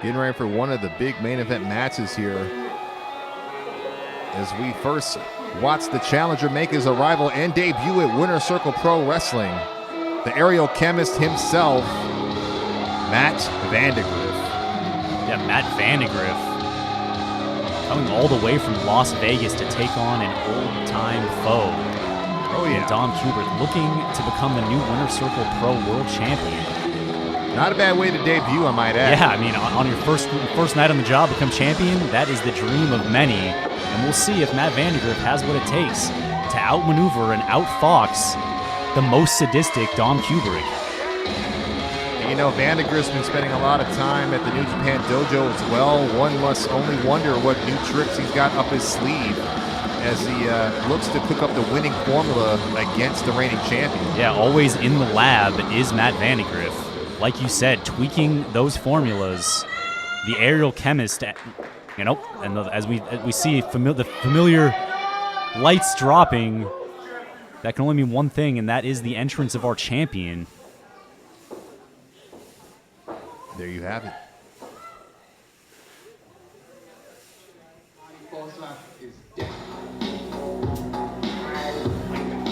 Getting ready for one of the big main event matches here. As we first watch the challenger make his arrival and debut at Winter Circle Pro Wrestling, the Aerial Chemist himself, Matt Vandagriff. Yeah, Matt Vandagriff coming all the way from Las Vegas to take on an old-time foe. Oh yeah. And Dom Kubrick looking to become the new Winter Circle Pro World Champion. Not a bad way to debut, I might add. Yeah, I mean, on your first night on the job, become champion, that is the dream of many. And we'll see if Matt Vandagriff has what it takes to outmaneuver and outfox the most sadistic Dom Kubrick. You know, Vandagriff's been spending a lot of time at the New Japan Dojo as well. One must only wonder what new tricks he's got up his sleeve as he looks to cook up the winning formula against the reigning champion. Yeah, always in the lab is Matt Vandagriff. Like you said, tweaking those formulas. The Aerial Chemist, you know, and as we see the familiar lights dropping, that can only mean one thing, and that is the entrance of our champion. There you have it.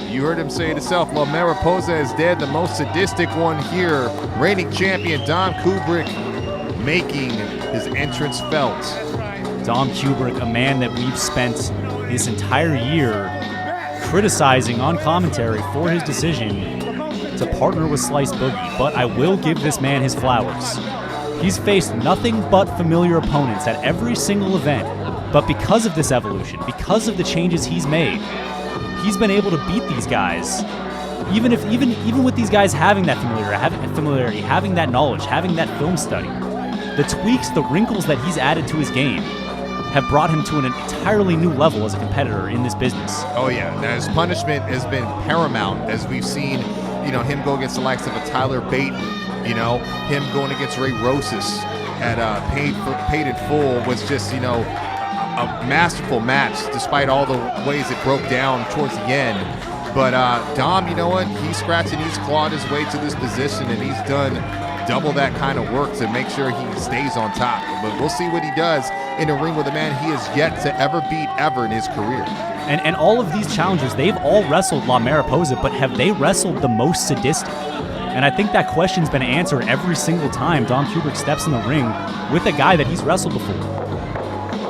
You heard him say it himself, La Mariposa is dead, the most sadistic one here. Reigning champion Dom Kubrick making his entrance felt. Dom Kubrick, a man that we've spent this entire year criticizing on commentary for his decision to partner with Slice Boogie, but I will give this man his flowers. He's faced nothing but familiar opponents at every single event, but because of this evolution, because of the changes he's made, he's been able to beat these guys. Even with these guys having that familiarity, having that knowledge, having that film study, the tweaks, the wrinkles that he's added to his game have brought him to an entirely new level as a competitor in this business. Oh yeah, now his punishment has been paramount as we've seen, you know, him go against the likes of a Tyler Bate, you know, him going against Ray Rosas at Paid in Full was just, you know, a masterful match despite all the ways it broke down towards the end. But Dom, you know what? He's scratching, he's clawed his way to this position, and he's done double that kind of work to make sure he stays on top. But we'll see what he does in a ring with a man he has yet to ever beat ever in his career. And all of these challengers, they've all wrestled La Mariposa, but have they wrestled the most sadistic? And I think that question's been answered every single time Dom Kubrick steps in the ring with a guy that he's wrestled before.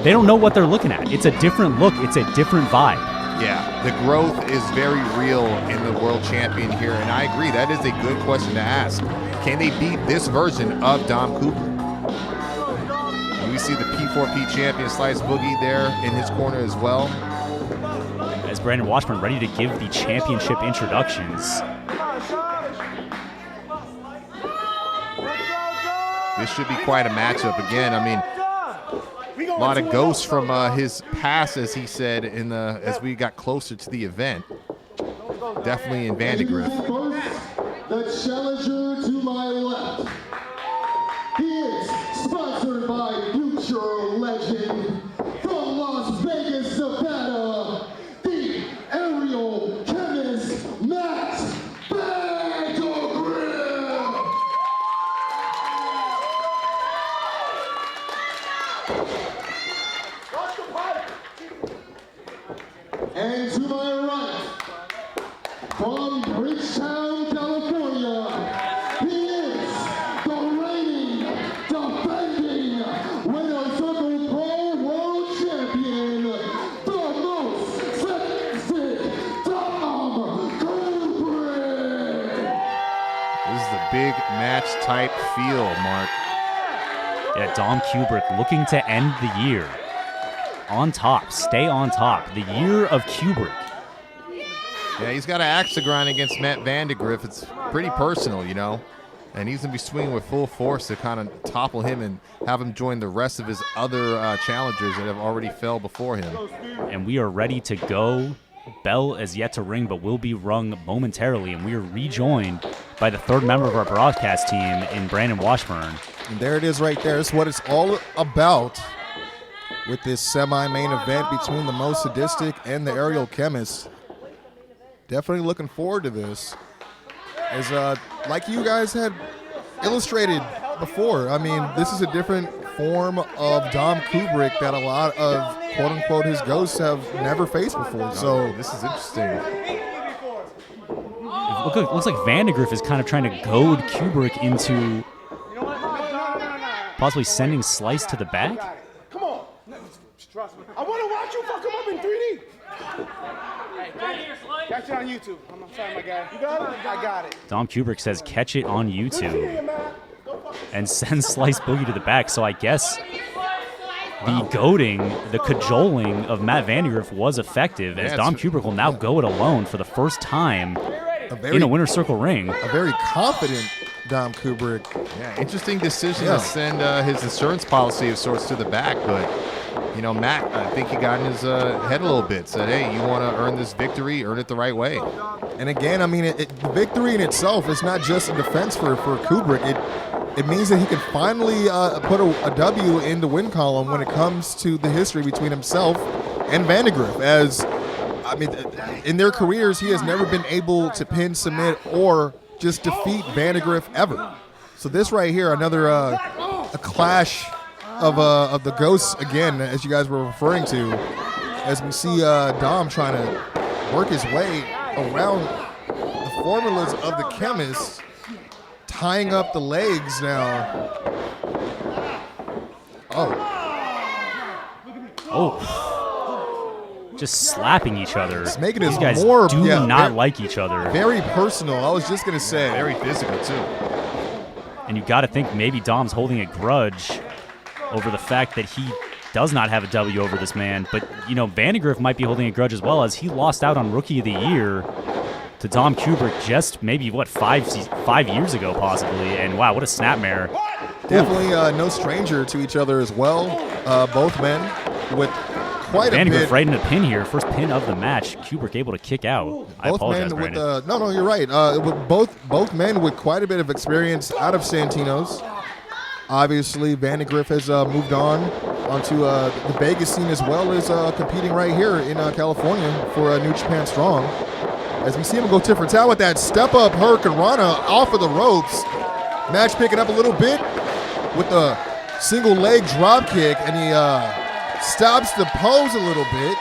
They don't know what they're looking at. It's a different look. It's a different vibe. Yeah, the growth is very real in the world champion here, and I agree. That is a good question to ask. Can they beat this version of Dom Kubrick? And we see the P4P champion Slice Boogie there in his corner as well. As Brandon Washburn ready to give the championship introductions. This should be quite a matchup again. I mean, a lot of ghosts from his past, as he said, as we got closer to the event. Definitely in Vandagriff. The challenger to my left. He is sponsored by future legend from Las Vegas, Nevada, the Aerial Chemist, Matt Vandagriff. And to my right, from Bridgetown, California, he is the reigning, defending Winter Circle Pro World Champion, the most sadistic Dom Kubrick. This is the big match type feel, Mark. Yeah, Dom Kubrick looking to end the year on top, stay on top. The year of Kubrick. Yeah, he's got an axe to grind against Matt Vandagriff. It's pretty personal, you know. And he's going to be swinging with full force to kind of topple him and have him join the rest of his other challengers that have already fell before him. And we are ready to go. Bell is yet to ring, but will be rung momentarily. And we are rejoined by the third member of our broadcast team in Brandon Washburn. And there it is right there. It's what it's all about with this semi-main event between the most sadistic and the Aerial Chemist. Definitely looking forward to this. As like you guys had illustrated before, I mean, this is a different form of Dom Kubrick that a lot of quote-unquote his ghosts have never faced before. So this is interesting. It looks like Vandagriff is kind of trying to goad Kubrick into possibly sending Slice to the back. Come on. Trust me. I want to watch you fuck him up in 3D. Catch it on YouTube. I'm sorry, my guy. You got it? I got it. Dom Kubrick says catch it on YouTube and send Slice Boogie to the back. So I guess the goading, the cajoling of Matt Vandagriff was effective, as Dom Kubrick will now go it alone for the first time in a winner's circle ring. A very confident Dom Kubrick. Yeah, interesting decision to send his insurance policy of sorts to the back, but you know, Matt, I think he got in his head a little bit. Said, hey, you want to earn this victory, earn it the right way. And again, I mean, the victory in itself is not just a defense for Kubrick. It means that he can finally put a W in the win column when it comes to the history between himself and Vandagriff. As, I mean, in their careers, he has never been able to pin, submit, or just defeat Vandagriff ever. So this right here, another a clash of the ghosts again, as you guys were referring to, as we see Dom trying to work his way around the formulas of the chemist, tying up the legs now. Just slapping each other. It's making These it guys more do not like each other. Very personal. I was just gonna say, very physical too. And you got to think maybe Dom's holding a grudge over the fact that he does not have a W over this man. But, you know, Vandagriff might be holding a grudge as well, as he lost out on Rookie of the Year to Dom Kubrick just maybe, 5 years ago possibly. And, wow, what a snapmare. Definitely no stranger to each other as well. Both men with quite a bit. Vandagriff right in a pin here. First pin of the match. Kubrick able to kick out. I apologize, Brandon. No, you're right. With both men with quite a bit of experience out of Santino's. Obviously, Vandagriff has moved onto the Vegas scene, as well as competing right here in California for New Japan Strong. As we see him go tit for tat with that step-up Hurricane Rana off of the ropes. Match picking up a little bit with the single leg drop kick, and he stops the pose a little bit.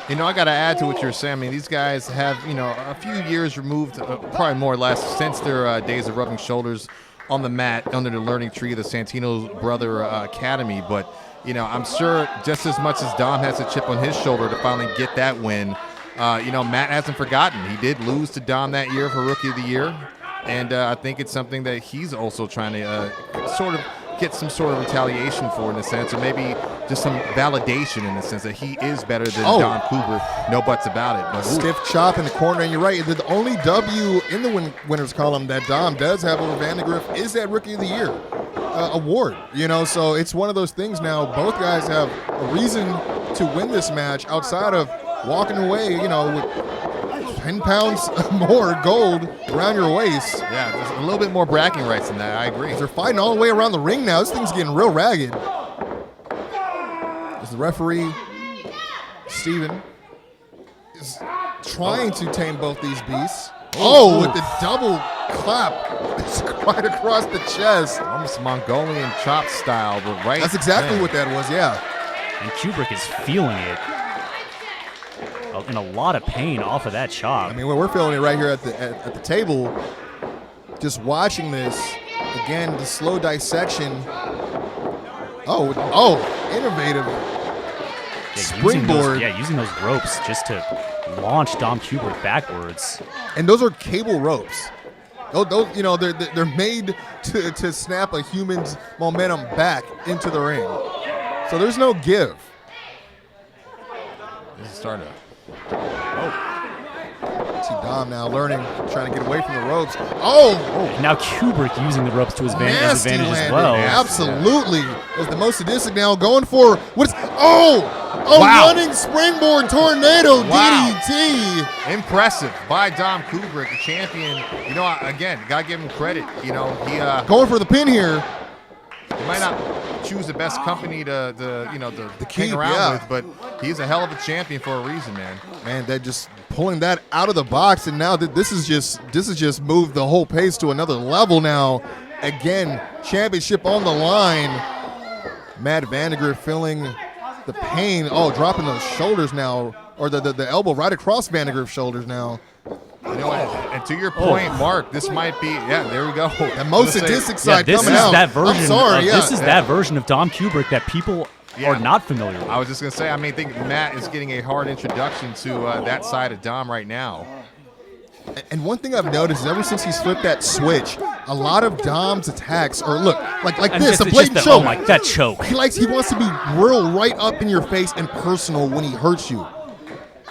You know, I got to add to what you're saying. I mean, these guys have, you know, a few years removed, probably more or less, since their days of rubbing shoulders on the mat under the learning tree of the Santino Brother Academy. But, you know, I'm sure just as much as Dom has a chip on his shoulder to finally get that win, you know, Matt hasn't forgotten. He did lose to Dom that year for Rookie of the Year. And I think it's something that he's also trying to sort of get some sort of retaliation for, in a sense, or maybe just some validation in the sense that he is better than Dom Kubrick. No buts about it. But stiff chop in the corner, and you're right. The only W in the winners column that Dom does have over Vandagriff is that Rookie of the Year award. You know, so it's one of those things now. Both guys have a reason to win this match outside of walking away, you know, with 10 pounds more gold around your waist. Yeah, there's a little bit more bragging rights than that. I agree. They're fighting all the way around the ring now. This thing's getting real ragged. As the referee, Steven, is trying to tame both these beasts. With the double clap. It's right across the chest. Almost Mongolian chop style, but right. That's exactly what that was, yeah. And Kubrick is feeling it. In a lot of pain off of that chop. I mean, we're feeling it right here at the table. Just watching this again, the slow dissection. Innovative springboard. Using those ropes just to launch Dom Kubrick backwards. And those are cable ropes. Those, you know, they're made to snap a human's momentum back into the ring. So there's no give. This is starting to. See Dom now learning, trying to get away from the ropes. Now Kubrick using the ropes to his advantage as well. Absolutely. As the most sadistic now going for running springboard tornado DDT. Impressive by Dom Kubrick, the champion. You know, again, gotta give him credit. You know, he going for the pin here. He might not choose the best company to hang around with, but he's a hell of a champion for a reason, man. Man, they're just pulling that out of the box, and now this is just moved the whole pace to another level now. Again, championship on the line. Matt Vandagriff feeling the pain. Oh, dropping those shoulders now, or the elbow right across Vandagriff's shoulders now. You know, and to your point, Mark, this might be, there we go. The most sadistic side this coming is out. That version I'm sorry, This is that version of Dom Kubrick that people are not familiar with. I was just going to say, I think Matt is getting a hard introduction to that side of Dom right now. And one thing I've noticed is ever since he's flipped that switch, a lot of Dom's attacks are like this, a blatant choke. Oh my, that choke. He wants to be real right up in your face and personal when he hurts you.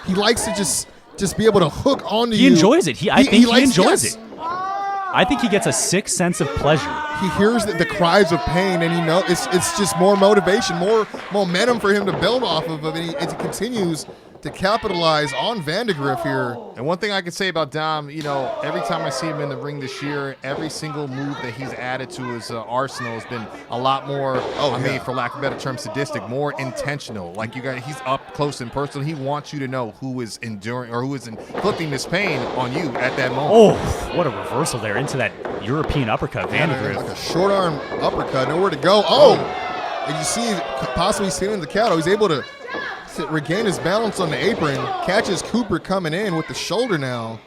He likes to just be able to hook onto you. He enjoys it. I think he enjoys yes. it. I think he gets a sixth sense of pleasure. He hears the cries of pain, and he knows it's just more motivation, more momentum for him to build off of, and he continues to capitalize on Vandagriff here. And one thing I can say about Dom, every time I see him in the ring this year, every single move that he's added to his arsenal has been a lot more, for lack of a better term, sadistic, more intentional. Like he's up close and personal. He wants you to know who is enduring or who is inflicting this pain on you at that moment. Oh, what a reversal there into that European uppercut, Vandagriff. Like a short arm uppercut, nowhere to go. Oh, and you see possibly stealing the cattle. He's able to regain his balance on the apron, catches Kubrick coming in with the shoulder now.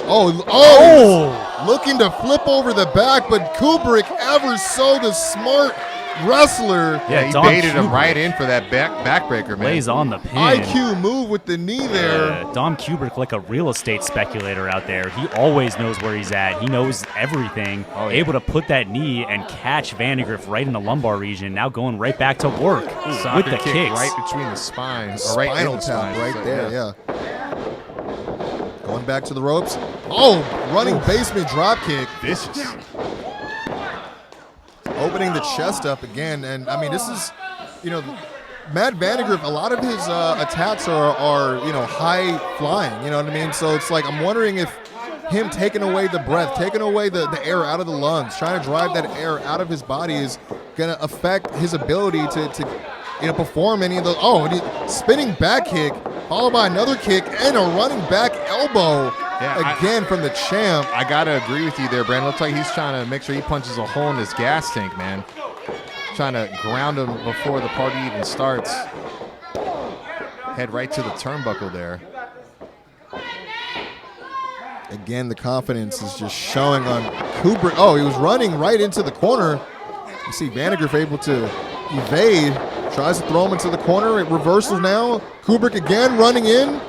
Oh, looking to flip over the back, but Kubrick, ever so the smart wrestler. Yeah, he baited him right in for that backbreaker, man. Lays on the pin. IQ move with the knee there. Dom Kubrick, like a real estate speculator out there. He always knows where he's at. He knows everything. Able to put that knee and catch Vandagriff right in the lumbar region. Now going right back to work with the kicks. Right between the spine. Spinal tap right there, yeah. Going back to the ropes. Oh, running basement drop kick. Vicious. Opening the chest up again, and this is, Matt Vandagriff, a lot of his attacks are high flying, you know what I mean? So it's like I'm wondering if him taking away the breath, taking away the air out of the lungs, trying to drive that air out of his body is going to affect his ability to perform any of those. Oh, spinning back kick, followed by another kick and a running back elbow. Again from the champ. I got to agree with you there, Brandon. Looks like he's trying to make sure he punches a hole in his gas tank, man. Trying to ground him before the party even starts. Head right to the turnbuckle there. Again, the confidence is just showing on Kubrick. Oh, he was running right into the corner. You see Vandagriff able to evade. Tries to throw him into the corner. It reversals now. Kubrick again running in.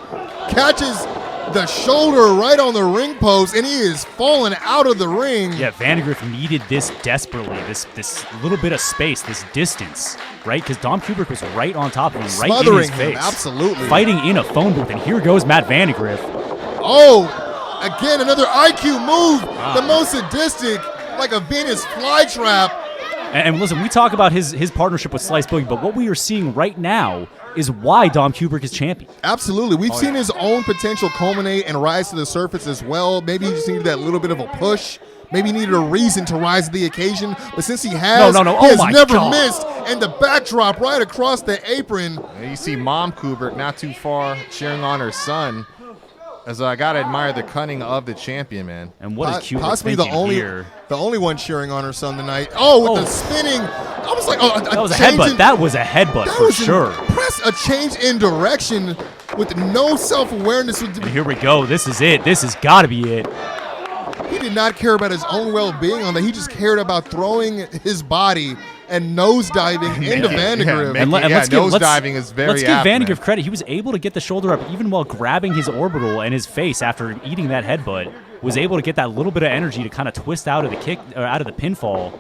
Catches the shoulder right on the ring post, and he is falling out of the ring. Yeah, Vandagriff needed this desperately, this little bit of space, this distance, right? Because Dom Kubrick was right on top of him, right in his face. Absolutely. Fighting in a phone booth, and here goes Matt Vandagriff. Oh, again, another IQ move. The most sadistic, like a Venus flytrap. And listen, we talk about his partnership with Slice Boogie, but what we are seeing right now is why Dom Kubrick is champion. Absolutely. We've seen his own potential culminate and rise to the surface as well. Maybe he just needed that little bit of a push. Maybe he needed a reason to rise to the occasion. But since he has, he has never missed. And the backdrop right across the apron. And you see Mom Kubrick not too far cheering on her son. As I got to admire the cunning of the champion, man. And what is Kubrick possibly thinking here? The only one cheering on her son tonight. Oh, with the spinning. I was like, that was a headbutt. That was a headbutt for sure. A change in direction with no self-awareness. And here we go. This is it. This has got to be it. He did not care about his own well-being on that. He just cared about throwing his body and nosediving into Vandagriff. Let's give Vandagriff credit. He was able to get the shoulder up even while grabbing his orbital and his face after eating that headbutt. Was able to get that little bit of energy to kind of twist out of the kick or out of the pinfall.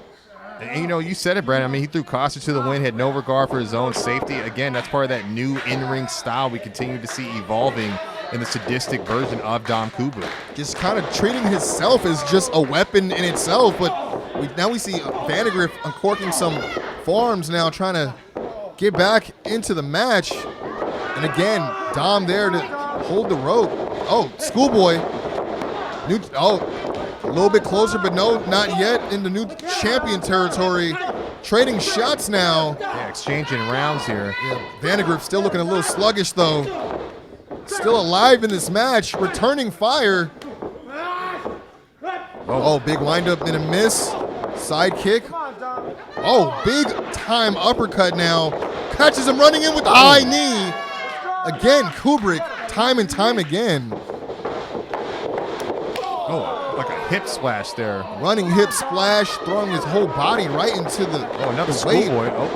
And, you said it, Brandon. He threw caution to the wind, had no regard for his own safety. Again, that's part of that new in-ring style we continue to see evolving in the sadistic version of Dom Kubrick. Just kind of treating himself as just a weapon in itself, but now we see Vandagriff uncorking some forearms now, trying to get back into the match. And again, Dom there to hold the rope. Oh, schoolboy. A little bit closer, but no, not yet in the new champion territory. Trading shots now. Yeah, exchanging rounds here. Yeah, Vandagriff still looking a little sluggish, though. Still alive in this match, returning fire. Oh, big windup and a miss. Side kick. Oh, big time uppercut now. Catches him running in with the high knee. Again, Kubrick, time and time again. Oh, like a hip splash there. Running hip splash, throwing his whole body right into the Another weight. schoolboy. Oh,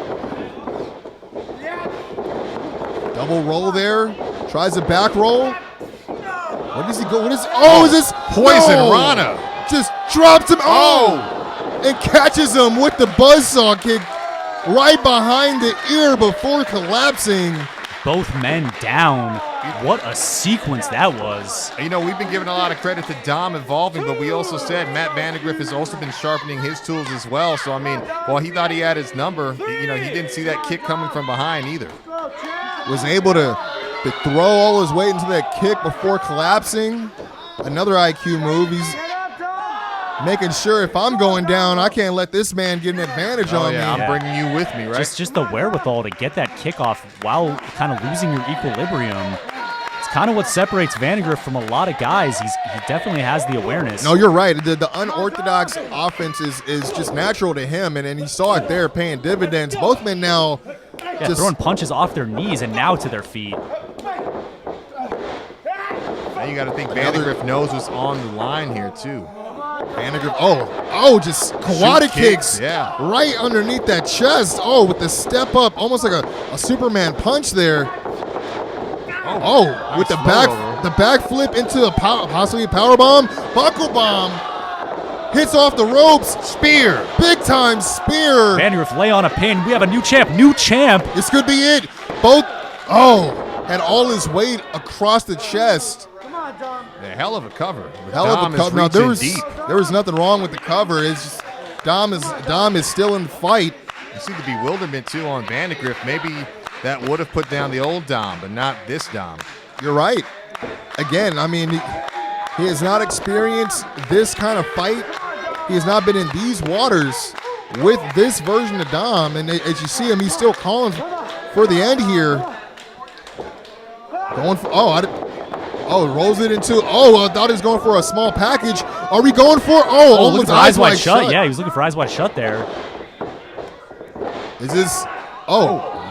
Double roll there. Tries a back roll. Where does he go? What is? Oh, is this Poison no! Rana. Just drops him. Oh, and catches him with the buzzsaw kick right behind the ear before collapsing. Both men down. What a sequence that was. You know, we've been giving a lot of credit to Dom evolving, but we also said Matt Vandagriff has also been sharpening his tools as well. So, I mean, while he thought he had his number, you know, he didn't see that kick coming from behind either. Was able to throw all his weight into that kick before collapsing. Another IQ move. He's making sure if I'm going down, I can't let this man get an advantage on me. I'm bringing you with me, right? Just the wherewithal to get that kick off while kind of losing your equilibrium. It's kind of what separates Vandagriff from a lot of guys. He definitely has the awareness. No, you're right. The unorthodox offense is just natural to him, and he saw it there paying dividends. Both men now just throwing punches off their knees and now to their feet. Now you got to think Vandagriff knows what's on the line here, too. Vandagriff, just Kawada kicks right underneath that chest. Oh, with the step up, almost like a Superman punch there. With the back flip into a possibly a power bomb, buckle bomb, hits off the ropes, spear, big time spear. Vandagriff lay on a pin. We have a new champ. This could be it. Had all his weight across the chest. A hell of a cover. Hell of a cover. Now there was nothing wrong with the cover. It's just Dom is still in the fight. You see the bewilderment too on Vandagriff. Maybe that would have put down the old Dom, but not this Dom. You're right. Again, I mean, he has not experienced this kind of fight. He has not been in these waters with this version of Dom. And as you see him, he's still calling for the end here. Going for rolls it into. I thought he was going for a small package. Are we going for? Looking for eyes wide shut. Yeah, he was looking for eyes wide shut there. Is this?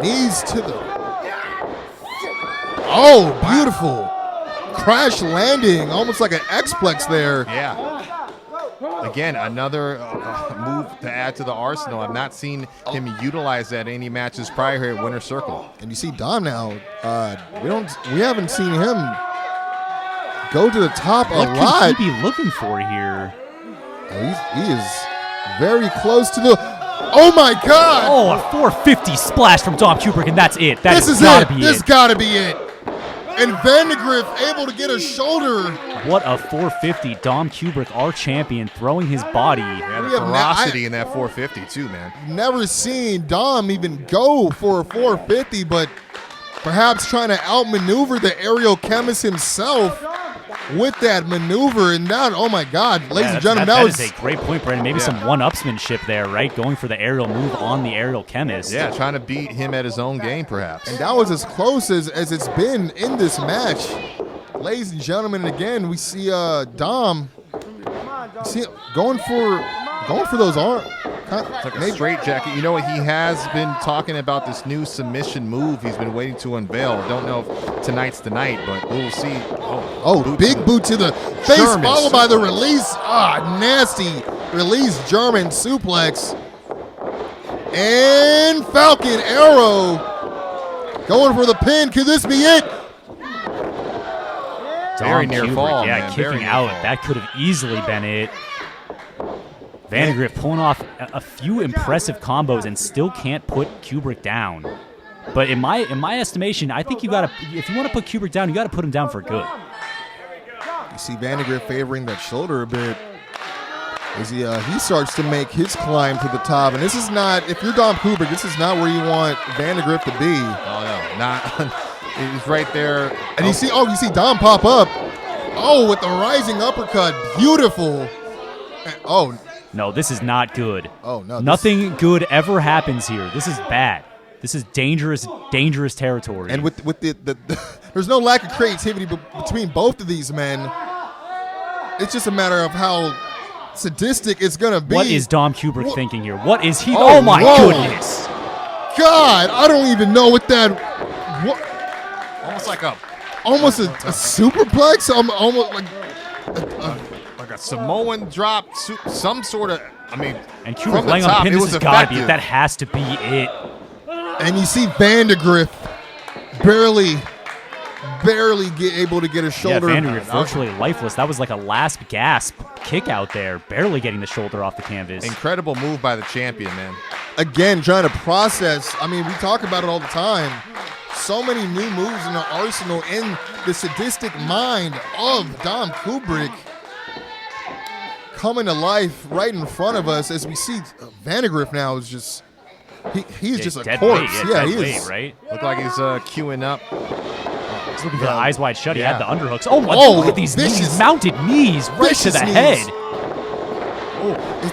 Knees to the. Beautiful. Crash landing, almost like an X-plex there. Yeah. Again, another move to add to the arsenal. I've not seen him utilize that in any matches prior here at Winter Circle. And you see Dom now. We haven't seen him go to the top a lot. What could he be looking for here? He is very close to the. Oh my God! A 450 splash from Dom Kubrick, and that's it. This is it. This gotta be it. And Vandagriff able to get a shoulder. What a 450. Dom Kubrick, our champion, throwing his body. Yeah, the ferocity in that 450 too, man. Never seen Dom even go for a 450, but perhaps trying to outmaneuver the Aerial Chemist himself with that maneuver. And now, oh my God, ladies and gentlemen, that is a great point, Brandon. Maybe some one-upsmanship there, right? Going for the aerial move on the Aerial Chemist. Yeah, trying to beat him at his own game, perhaps. And that was as close as it's been in this match. Ladies and gentlemen, again, we see Dom going for those arms. It's like a straight jacket. You know what? He has been talking about this new submission move he's been waiting to unveil. I don't know if tonight's the night, but we'll see. Big boot to the face, followed by the release. Nasty release German suplex. And Falcon Arrow going for the pin. Could this be it? Very near fall. Yeah, kicking out. That could have easily been it. Vandagriff pulling off a few impressive combos and still can't put Kubrick down. But in my estimation, I think if you want to put Kubrick down, you got to put him down for good. You see Vandagriff favoring that shoulder a bit as he starts to make his climb to the top. And this is not, if you're Dom Kubrick, this is not where you want Vandagriff to be. Oh no, not. He's right there. And you see Dom pop up. With the rising uppercut, beautiful. And, no, this is not good. Oh, no. Nothing good ever happens here. This is bad. This is dangerous territory. And with the there's no lack of creativity between both of these men. It's just a matter of how sadistic it's going to be. What is Dom Kubrick thinking here? What is he? Oh, my whoa. goodness. God, I don't even know what that. What? Almost a superplex. Almost like. Like a Samoan drop, some sort of. I mean, And from Kubrick the laying on top, the pin. it This was has got to be effective. it. That has to be it. And you see Vandagriff barely able to get his shoulder. Yeah, Vandagriff virtually lifeless. That was like a last gasp kick out there, barely getting the shoulder off the canvas. Incredible move by the champion, man. Again, trying to process. I mean, we talk about it all the time. So many new moves in the arsenal in the sadistic mind of Dom Kubrick coming to life right in front of us as we see Vandagriff now is just he's just a dead corpse. weight, Yeah, dead he weight, is. right? Looked like he's queuing up. He's looking for the eyes wide shut. He Yeah. had the underhooks. Oh, my, Oh, look at these vicious- knees, mounted knees right to vicious the knees. head.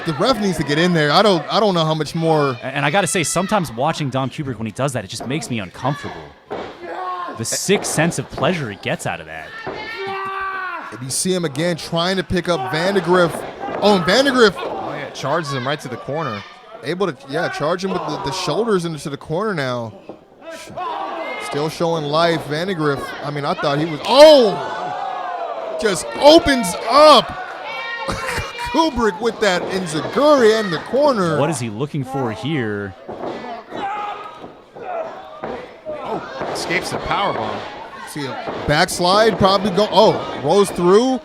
The ref needs to get in there. I don't know how much more. And I got to say, sometimes watching Dom Kubrick when he does that, it just makes me uncomfortable. The sick sense of pleasure he gets out of that. If you see him again trying to pick up Vandagriff. Oh, and Vandagriff Oh yeah, charges him right to the corner. able to charge him with the shoulders into the corner now. Still showing life. Vandagriff. I mean, I thought he was. Oh, just opens up. Kubrick with that enziguri in the corner. What is he looking for here? Oh, escapes the powerbomb. See a backslide, probably go. Oh, rolls through.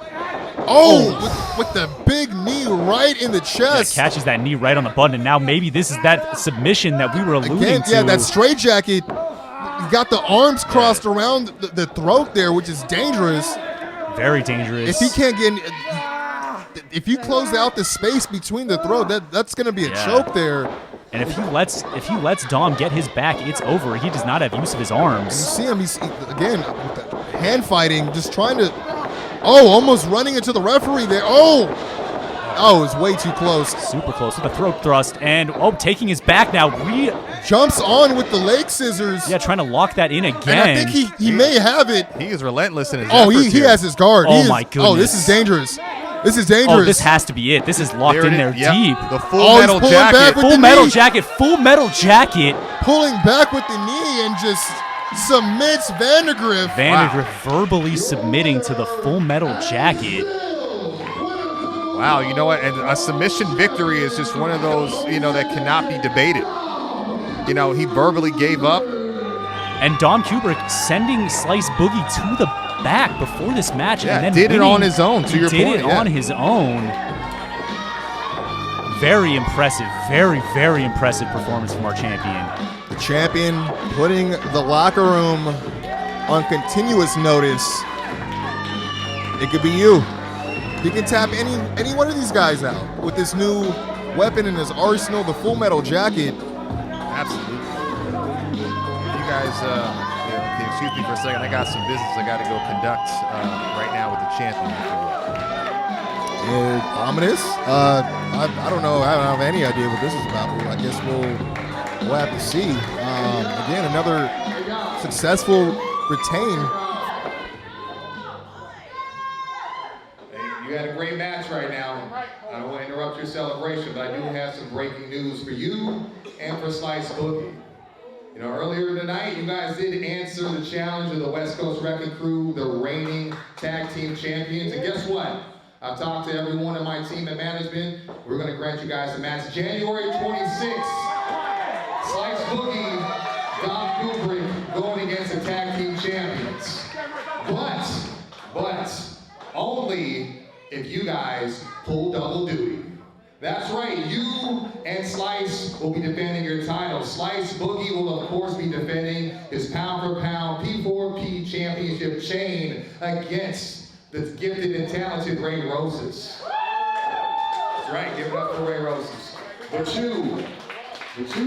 Oh, with the big knee right in the Yeah, chest. catches that knee right on the button, and now maybe this is that submission that we were alluding Again, to. yeah, that straitjacket. You got the arms crossed around the throat there, which is dangerous. Very dangerous. If he can't get, if you close out the space between the throat, that's going to be a Yeah. choke there. And if he lets Dom get his back, it's over. He does not have use of his You arms. see him, he's again with the hand fighting, just trying to. Oh, almost running into the referee there. Oh, it's way too close. Super close with a throat thrust, and taking his back now. Jumps on with the leg scissors. Yeah, trying to lock that in again. And I think he may have it. He is relentless in his Oh, efforts he here. has his guard. Oh, He is- my Oh, this goodness. is dangerous. This is dangerous. Oh, this has to be it. This is locked There it in there is. Yep. deep. The full Oh, he's metal pulling jacket. back with Full the metal knee. jacket. Full metal jacket. Pulling back with the knee and just submits Vandagriff. Vandagriff verbally submitting to the full metal jacket. Wow, you know what? And a submission victory is just one of those, that cannot be debated. He verbally gave up. And Dom Kubrick sending Slice Boogie to the back before this match. Yeah, and then did it winning. on his own, to He your did point, it yeah. on his own. Very impressive. Very, very impressive performance from our champion. The champion putting the locker room on continuous notice. It could be you. He can tap any one of these guys out with this new weapon in his arsenal, the full metal jacket. Absolutely. You guys, can excuse me for a second. I got some business I got to go conduct right now with the champion. Ominous. I don't know. I don't have any idea what this is about. I guess we'll have to see. Again, another successful retain. You had a great match right now. I don't want to interrupt your celebration, but I do have some breaking news for you and for Slice Boogie. Earlier tonight, you guys did answer the challenge of the West Coast Wrecking Crew, the reigning tag team champions. And guess what? I've talked to everyone in my team and management. We're going to grant you guys a match January 26th. Slice Boogie, Dom Kubrick going against the tag team champions. But only if you guys pull double duty. That's right, you and Slice will be defending your title. Slice Boogie will, of course, be defending his pound-for-pound P4P championship chain against the gifted and talented Ray Roses. That's right, give it up for Ray Roses. But you,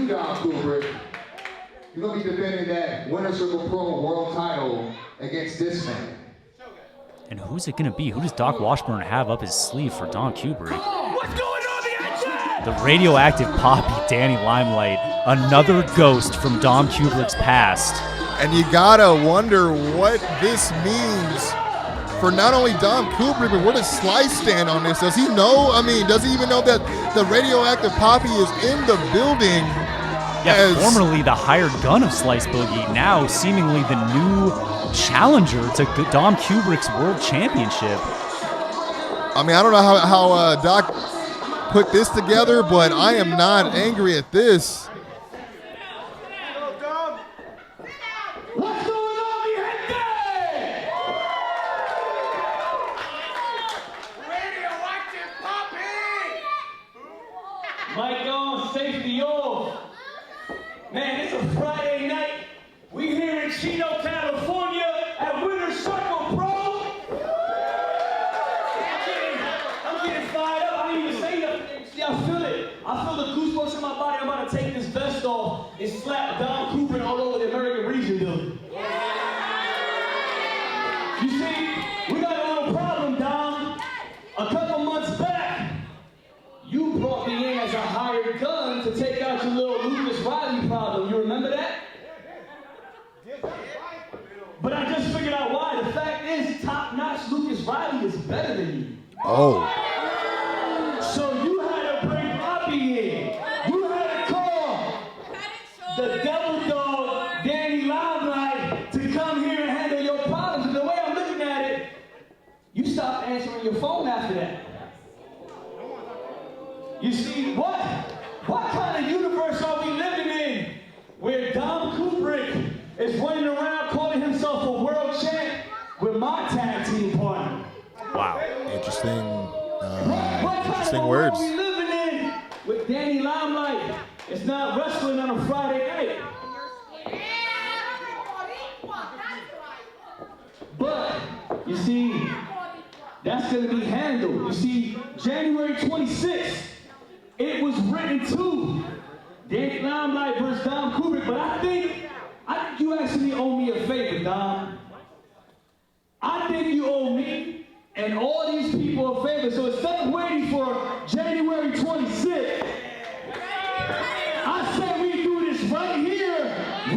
Dom Kubrick, you're going to be defending that Winner Circle Pro World title against this man. And who's it going to be? Who does Doc Washburn have up his sleeve for Dom Kubrick? What's going on the outside? The radioactive Poppy, Danny Limelight, another ghost from Dom Kubrick's past. And you gotta wonder what this means for not only Dom Kubrick, but where does Slice stand on this? Does he know? I mean, does he even know that the radioactive Poppy is in the building? Yeah, formerly the hired gun of Slice Boogie, now seemingly the new challenger to Dom Kubrick's World Championship. I mean, I don't know how Doc put this together, but I am not angry at this. What's going on, mi gente? Radioactive Poppy! Mic on, safety off. Man, it's a Friday night. We here in Chino, California at Winter Circle, bro. I'm getting fired up. I didn't even say nothing. See, I feel it. I feel the goosebumps in my body. I'm about to take this vest off and slap Dom Kubrick all over the American Region building. You see, we got a little problem, Dom. A couple months back, you brought me in as a hired gun to take out your little Lucas Riley problem. You remember that? But I just figured out why. The fact is, top-notch Lucas Riley is better than you. Oh. So you had to bring Poppy in. You had to call the devil dog, Danny Limelight, to come here and handle your problems. And the way I'm looking at it, you stopped answering your phone after that. You see, what kind of universe are we living in where Dom Kubrick is running around calling himself a world champ with my tag team partner? Wow. Interesting What words. are we living in with Danny Limelight? It's not wrestling on a Friday night. But, you see, that's going to be handled. You see, January 26th, it was written to Danny Limelight versus Dom Kubrick, but I think you actually owe me a favor, Dom. I think you owe me and all these people a favor. So instead of waiting for January 26th, I say we do this right here,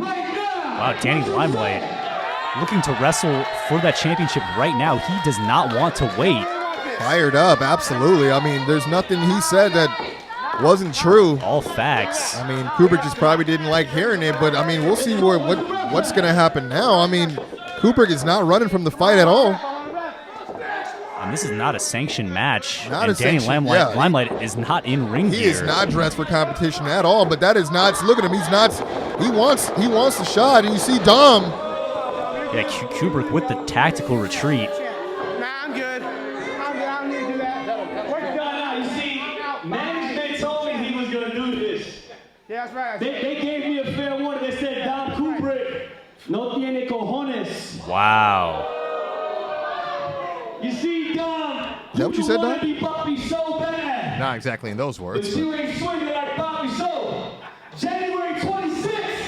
right now. Wow, Danny Limelight looking to wrestle for that championship right now. He does not want to wait. Fired up, absolutely. I mean, there's nothing he said that wasn't true. All facts. I mean, Kubrick just probably didn't like hearing it, but I mean, we'll see what's going to happen now. I mean, Kubrick is not running from the fight at all. And this is not a sanctioned match. Not and a Danny sanctioned- Limelight, yeah. Limelight is not in ring He gear. is not dressed for competition at all, but that is not, look at him, he's not, he wants the shot, and you see Dom. Yeah, Kubrick with the tactical retreat. Nah, I'm good. I don't need to do that. What's going on? You see, management told me he was going to do this. Yeah, that's right. They gave me a fair warning. They said, Dom Kubrick, no tiene cojones. Wow. You see, Dom, Is that what you said, want Dom? to be Poppy so bad. Not exactly in those words. But But you ain't swinging like Poppy so. January 26th,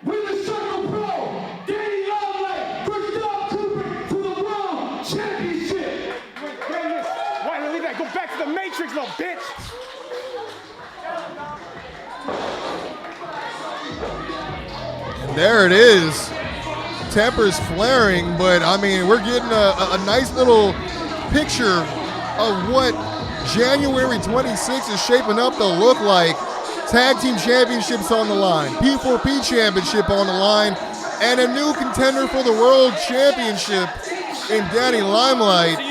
Winter Circle Pro, Danny Limelight versus Dom Kubrick for the World Championship. Why don't you leave that? Go back to the Matrix, little bitch. And there it is. Tempers flaring, but I mean, we're getting a nice little picture of what January 26th is shaping up to look like. Tag Team Championships on the line, P4P Championship on the line, and a new contender for the World Championship in Danny Limelight.